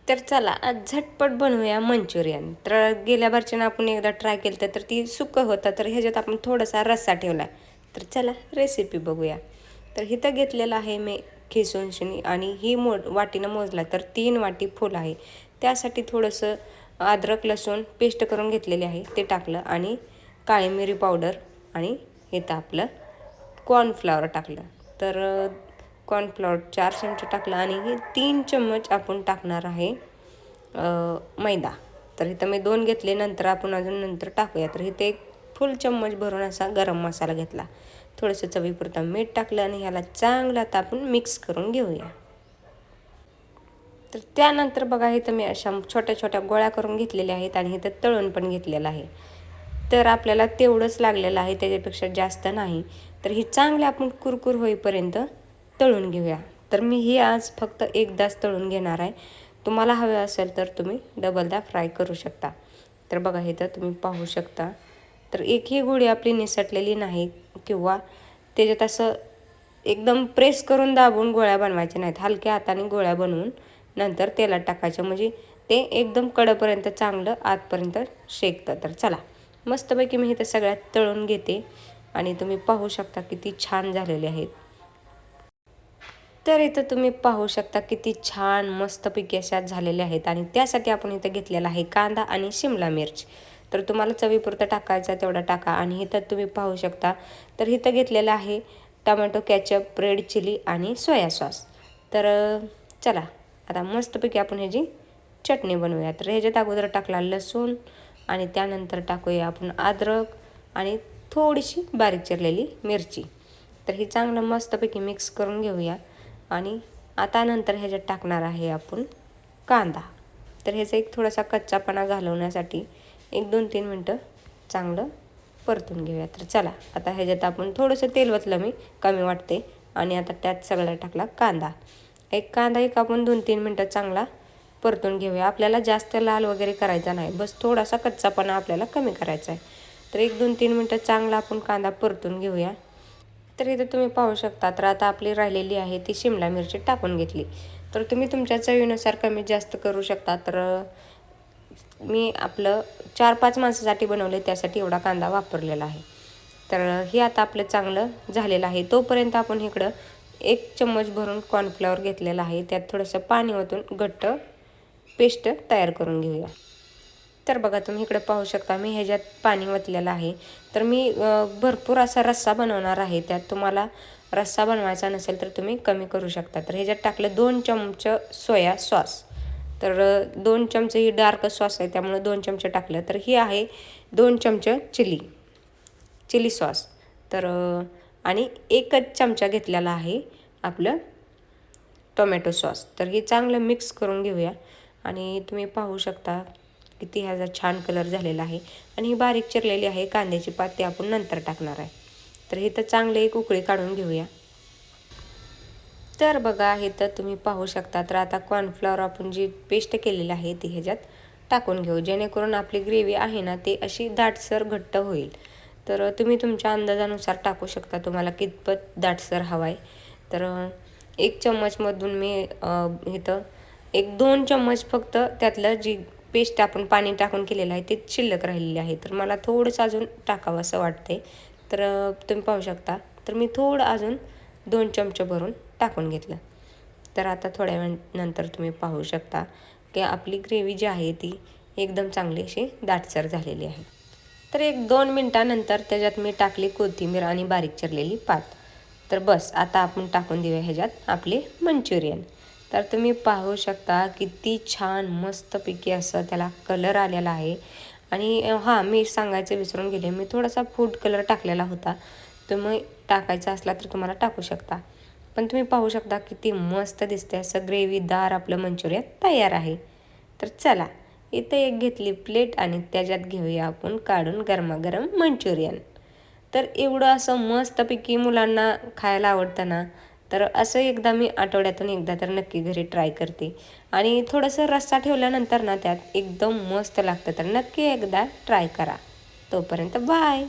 तर चला आज झटपट बनवूया मंचुरियन. तर गेल्या बारच्यानं आपण एकदा ट्राय केलं तर ती सुकं होतं, तर ह्याच्यात आपण थोडासा रस्सा ठेवला. तर चला रेसिपी बघूया. तर इथं घेतलेलं आहे मी खिसून शिनी आणि ही वाटीनं मोजला तर 3 वाटी फुल आहे. त्यासाठी थोडंसं अद्रक लसूण पेस्ट करून घेतलेली आहे ते टाकलं आणि काळी मिरी पावडर आणि इथं आपलं कॉर्नफ्लॉवर टाकलं. तर कॉर्नफ्लॉवर 4 चमचे टाकलं आणि हे 3 चम्मच आपण टाकणार आहे मैदा. तर इथं मी 2 घेतले, नंतर आपण अजून नंतर टाकूया. तर इथे एक फुल चम्मच भरून असा गरम मसाला घेतला, थोडंसं चवीपुरतं मीठ टाकलं आणि ह्याला चांगलं आता आपण मिक्स करून घेऊया. तर त्यानंतर बघा इथं मी अशा छोट्या छोट्या गोळ्या करून घेतलेल्या आहेत आणि इथं तळून पण घेतलेलं आहे. तर आपल्याला तेवढंच लागलेलं आहे, त्याच्यापेक्षा जास्त नाही. तर ही चांगली आपण कुरकुर होईपर्यंत तळून घेऊया. तर मी ही आज फक्त एकदाच तळून घेणार आहे. तुम्हाला हवे असेल तर तुम्ही डबलदा फ्राय करू शकता. तर बघा इथं तुम्ही पाहू शकता. तर एकही गोळी आपली निसटलेली नाही किंवा त्याच्यात असं एकदम प्रेस करून दाबून गोळ्या बनवायच्या नाहीत. हलक्या हाताने गोळ्या बनवून नंतर तेलात टाकायच्या, म्हणजे ते एकदम कडपर्यंत चांगलं आतपर्यंत शेकतं. तर चला मस्तपैकी मी इथं सगळ्यात तळून घेते आणि तुम्ही पाहू शकता किती छान झालेले आहेत. तर इथं तुम्ही पाहू शकता किती छान मस्तपैकी अशा झालेल्या आहेत आणि त्यासाठी आपण इथं घेतलेला आहे कांदा आणि शिमला मिर्च. तर तुम्हाला चवीपुरतं टाकायचं तेवढा टाका. आणि इथं तुम्ही पाहू शकता तर इथं घेतलेलं आहे टोमॅटो केचप, रेड चिली आणि सोया सॉस. तर चला आता मस्तपैकी आपण ह्याची चटणी बनवूया. तर ह्याच्यात अगोदर टाकला लसूण आणि त्यानंतर टाकूया आपण अद्रक आणि थोडीशी बारीक चिरलेली मिरची. तर ही चांगलं मस्तपैकी मिक्स करून घेऊया. आणि आता नंतर ह्याच्यात टाकणार आहे आपण कांदा. तर ह्याचा एक थोडासा कच्चापणा घालवण्यासाठी 1-2-3 मिनटं चांगलं परतून घेऊया. तर चला आता ह्याच्यात आपण थोडंसं तेल वतलं मी, कमी वाटते. आणि आता त्यात सगळा टाकला कांदा. कांदा आपण 2-3 मिनटं चांगला परतून घेऊया. आपल्याला जास्त लाल वगैरे करायचा नाही, बस थोडासा कच्चापणा आपल्याला कमी करायचा आहे. तर 1-2-3 मिनटं चांगला आपण कांदा परतून घेऊया. तर इथे तुम्ही पाहू शकता. तर आता आपली राहिलेली आहे ती शिमला मिरची टाकून घेतली. तर तुम्ही तुमच्या चवीनुसार कमी जास्त करू शकता. तर मी आपलं 4-5 माणसासाठी बनवले, त्यासाठी एवढा कांदा वापरलेला आहे. तर हे आता आपलं चांगलं झालेलं आहे. तोपर्यंत आपण इकडं 1 चम्मच भरून कॉर्नफ्लॉवर घेतलेला आहे, त्यात थोडंसं पाणी ओतून घट्ट पेस्ट तयार करून घेऊया. तर बघा तुम्ही इकडे पाहू शकता मी ह्याच्यात पाणी ओतलेलं आहे. तर मी भरपूर असा रस्सा बनवणार आहे. त्यात तुम्हाला रस्सा बनवायचा नसेल तर तुम्ही कमी करू शकता. तर ह्याच्यात टाकलं 2 चमचे सोया सॉस. तर 2 चमचे ही डार्क सॉस आहे, त्यामुळे 2 चमचे टाकलं. तर ही आहे 2 चमचे चिली सॉस. तर आणि 1च चमचा घेतलेला आहे आपलं टोमॅटो सॉस. तर हे चांगलं मिक्स करून घेऊया. आणि तुम्ही पाहू शकता किती ह्याचा छान कलर झालेला आहे. आणि ही बारीक चिरलेली आहे कांद्याची पात, ते आपण नंतर टाकणार आहे. तर हे तर चांगले एक उकळी काढून घेऊया. तर बघा हे तर तुम्ही पाहू शकता. तर आता कॉर्नफ्लॉवर आपण जी पेस्ट केलेली आहे ती ह्याच्यात टाकून घेऊ, जेणेकरून आपली ग्रेव्ही आहे ना ती अशी दाटसर घट्ट होईल. तर तुम्ही तुमच्या अंदाजानुसार टाकू शकता, तुम्हाला कितपत दाटसर हवा आहे. तर 1 चम्मचमधून मी इथं 1-2 चम्मच फक्त त्यातलं जी पेस्ट आपण पाणी टाकून केलेलं आहे ते शिल्लक राहिलेली आहे. तर मला थोडंसं अजून टाकावं असं वाटते. तर तुम्ही पाहू शकता. तर मी थोडं अजून 2 चमचे भरून टाकून घेतलं. तर आता थोड्या वेळ नंतर तुम्ही पाहू शकता की आपली ग्रेव्ही जी आहे ती एकदम चांगली अशी दाटसर झालेली आहे. तर 1-2 मिनटानंतर त्याच्यात मी टाकली कोथिंबीर आणि बारीक चिरलेली पात. तर बस आता आपण टाकून देऊया ह्याच्यात आपले मंचुरियन. तर तुम्ही पाहू शकता किती छान मस्तपैकी असं त्याला कलर आलेला आहे. आणि हां, मी सांगायचं विसरून गेले, मी थोडासा फूड कलर टाकलेला होता. तुम्ही टाकायचा असला तर तुम्हाला टाकू शकता. पण तुम्ही पाहू शकता किती मस्त दिसते, असं ग्रेव्हीदार आपलं मंचुरियन तयार आहे. तर चला इथे एक घेतली प्लेट आणि त्याच्यात घेऊया आपण काढून गरमागरम मंचुरियन. तर एवढं असं मस्तपैकी मुलांना खायला आवडतं ना, तर असं एकदा मी आठवड्यातून एकदा तर नक्की घरी ट्राय करते. आणि थोडंसं रस्सा ठेवल्यानंतर ना त्यात एकदम मस्त लागतं. तर नक्की एकदा ट्राय करा. तोपर्यंत बाय.